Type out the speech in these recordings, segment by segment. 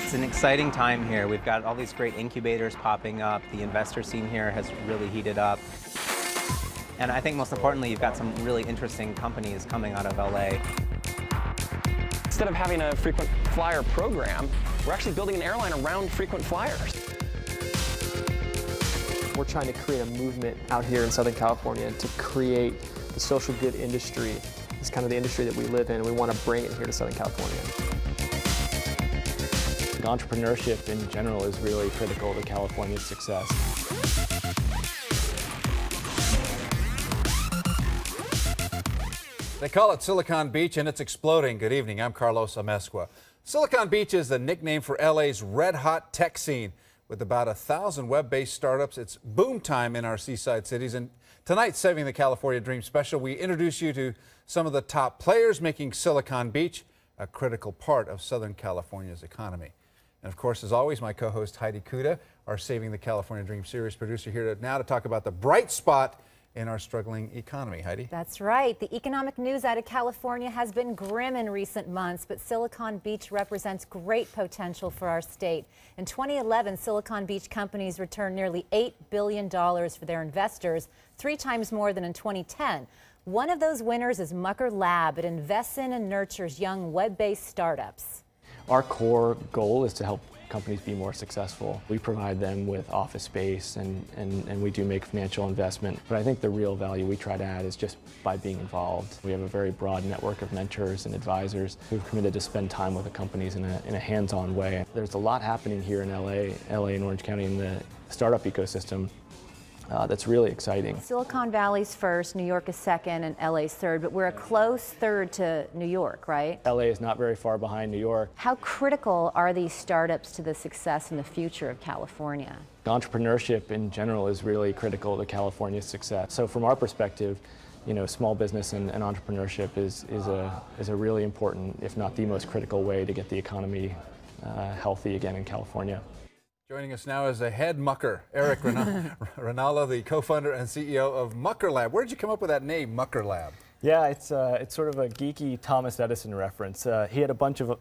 It's an exciting time here. We've got all these great incubators popping up. The investor scene here has really heated up. And I think most importantly, you've got some really interesting companies coming out of LA. Instead of having a frequent flyer program, we're actually building an airline around frequent flyers. We're trying to create a movement out here in Southern California to create the social good industry. It's kind of the industry that we live in, and we want to bring it here to Southern California. Entrepreneurship in general is really critical to California's success. They call it Silicon Beach, and it's exploding. Good evening, I'm Carlos Amezcua. Silicon Beach is the nickname for LA's red-hot tech scene. With about 1,000 web-based startups, it's boom time in our seaside cities. And tonight, Saving the California Dream special, we introduce you to some of the top players making Silicon Beach a critical part of Southern California's economy. And of course, as always, my co-host Heidi Cuda, our Saving the California Dream series producer, here now to talk about the bright spot in our struggling economy. Heidi? That's right. The economic news out of California has been grim in recent months, but Silicon Beach represents great potential for our state. In 2011, Silicon Beach companies returned nearly $8 billion for their investors, 3 times more than in 2010. One of those winners is Muckerlab. It invests in and nurtures young web-based startups. Our core goal is to help companies be more successful. We provide them with office space and we do make financial investment. But I think the real value we try to add is just by being involved. We have a very broad network of mentors and advisors who've committed to spend time with the companies in a hands-on way. There's a lot happening here in LA and Orange County in the startup ecosystem. That's really exciting. Silicon Valley's first, New York is second, and LA's third, but we're a close third to New York, right? LA is not very far behind New York. How critical are these startups to the success and the future of California? Entrepreneurship in general is really critical to California's success. So from our perspective, you know, small business and entrepreneurship is a really important, if not the most critical way to get the economy healthy again in California. Joining us now is a head mucker, Erik Rannala, the co-founder and CEO of Muckerlab. Where did you come up with that name, Muckerlab? Yeah, it's sort of a geeky Thomas Edison reference. He had a bunch of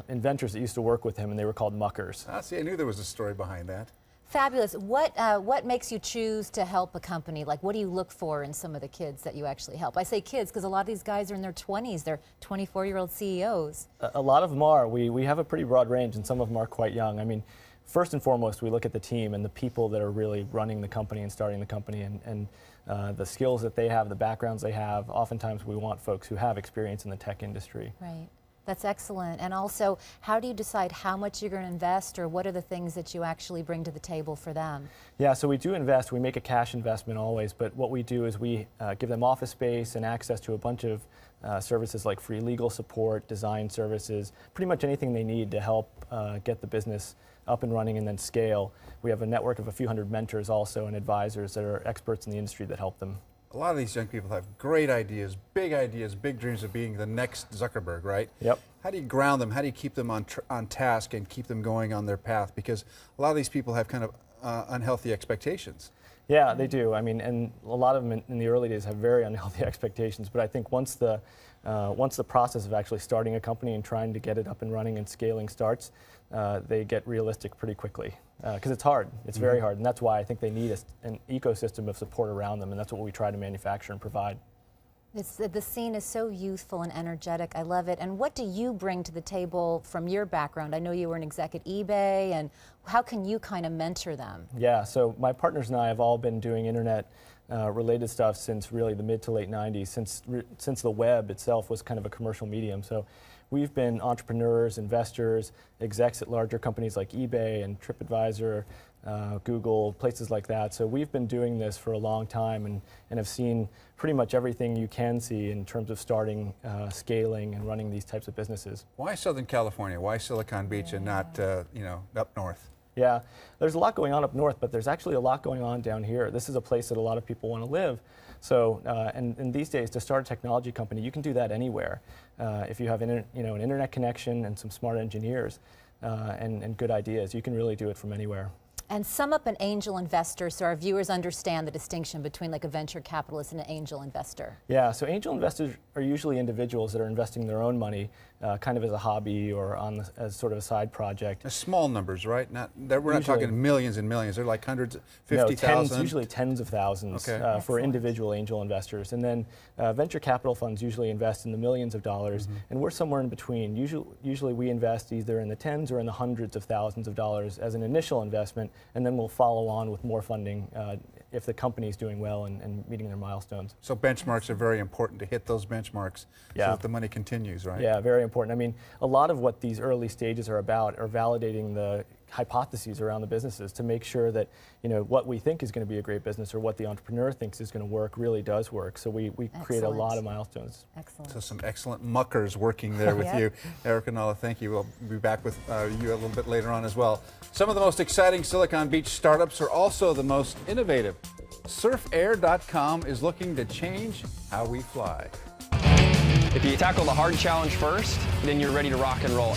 inventors that used to work with him, and they were called muckers. Ah, see, I knew there was a story behind that. Fabulous. What makes you choose to help a company? Like, what do you look for in some of the kids that you actually help? I say kids because a lot of these guys are in their 20s. They're 24-year-old CEOs. A lot of them are. We have a pretty broad range, and some of them are quite young. I mean, first and foremost, we look at the team and the people that are really running the company and starting the company and the skills that they have, the backgrounds they have. Oftentimes we want folks who have experience in the tech industry. Right. That's excellent. And also, how do you decide how much you're going to invest, or what are the things that you actually bring to the table for them? Yeah, so we do invest. We make a cash investment always, but what we do is we give them office space and access to a bunch of services like free legal support, design services, pretty much anything they need to help get the business up and running and then scale. We have a network of a few hundred mentors also and advisors that are experts in the industry that help them. A lot of these young people have great ideas, big dreams of being the next Zuckerberg, right? Yep. How do you ground them? How do you keep them on task and keep them going on their path? Because a lot of these people have kind of unhealthy expectations. Yeah, they do. I mean, and a lot of them in the early days have very unhealthy expectations. But I think once the process of actually starting a company and trying to get it up and running and scaling starts, they get realistic pretty quickly. Because it's hard. It's very hard. And that's why I think they need an ecosystem of support around them. And that's what we try to manufacture and provide. The scene is so youthful and energetic. I love it. And what do you bring to the table from your background? I know you were an exec at eBay, and how can you kind of mentor them? Yeah, so my partners and I have all been doing internet related stuff since really the mid to late 90s, since the web itself was kind of a commercial medium. So we've been entrepreneurs, investors, execs at larger companies like eBay and TripAdvisor, Google, places like that. So we've been doing this for a long time and have seen pretty much everything you can see in terms of starting, scaling, and running these types of businesses. Why Southern California? Why Silicon Beach and not, you know, up north? Yeah, there's a lot going on up north, but there's actually a lot going on down here. This is a place that a lot of people want to live. So, and these days, to start a technology company, you can do that anywhere. If you have an internet connection and some smart engineers and good ideas, you can really do it from anywhere. And sum up an angel investor so our viewers understand the distinction between like a venture capitalist and an angel investor. Yeah, so angel investors are usually individuals that are investing their own money kind of as a hobby or as sort of a side project. Small numbers, right? We're not talking millions and millions. They're like hundreds, 50,000. No, usually tens of thousands for individual angel investors. And then venture capital funds usually invest in the millions of dollars, and we're somewhere in between. Usually we invest either in the tens or in the hundreds of thousands of dollars as an initial investment, and then we'll follow on with more funding if the company is doing well and meeting their milestones. So benchmarks are very important to hit those benchmarks so that the money continues, right? Yeah, very important. I mean, a lot of what these early stages are about are validating the hypotheses around the businesses to make sure that, you know, what we think is going to be a great business or what the entrepreneur thinks is going to work really does work. So we create a lot of milestones. Excellent. So some excellent muckers working there with you. Erik Rannala, thank you. We'll be back with you a little bit later on as well. Some of the most exciting Silicon Beach startups are also the most innovative. Surfair.com is looking to change how we fly. If you tackle the hard challenge first, then you're ready to rock and roll.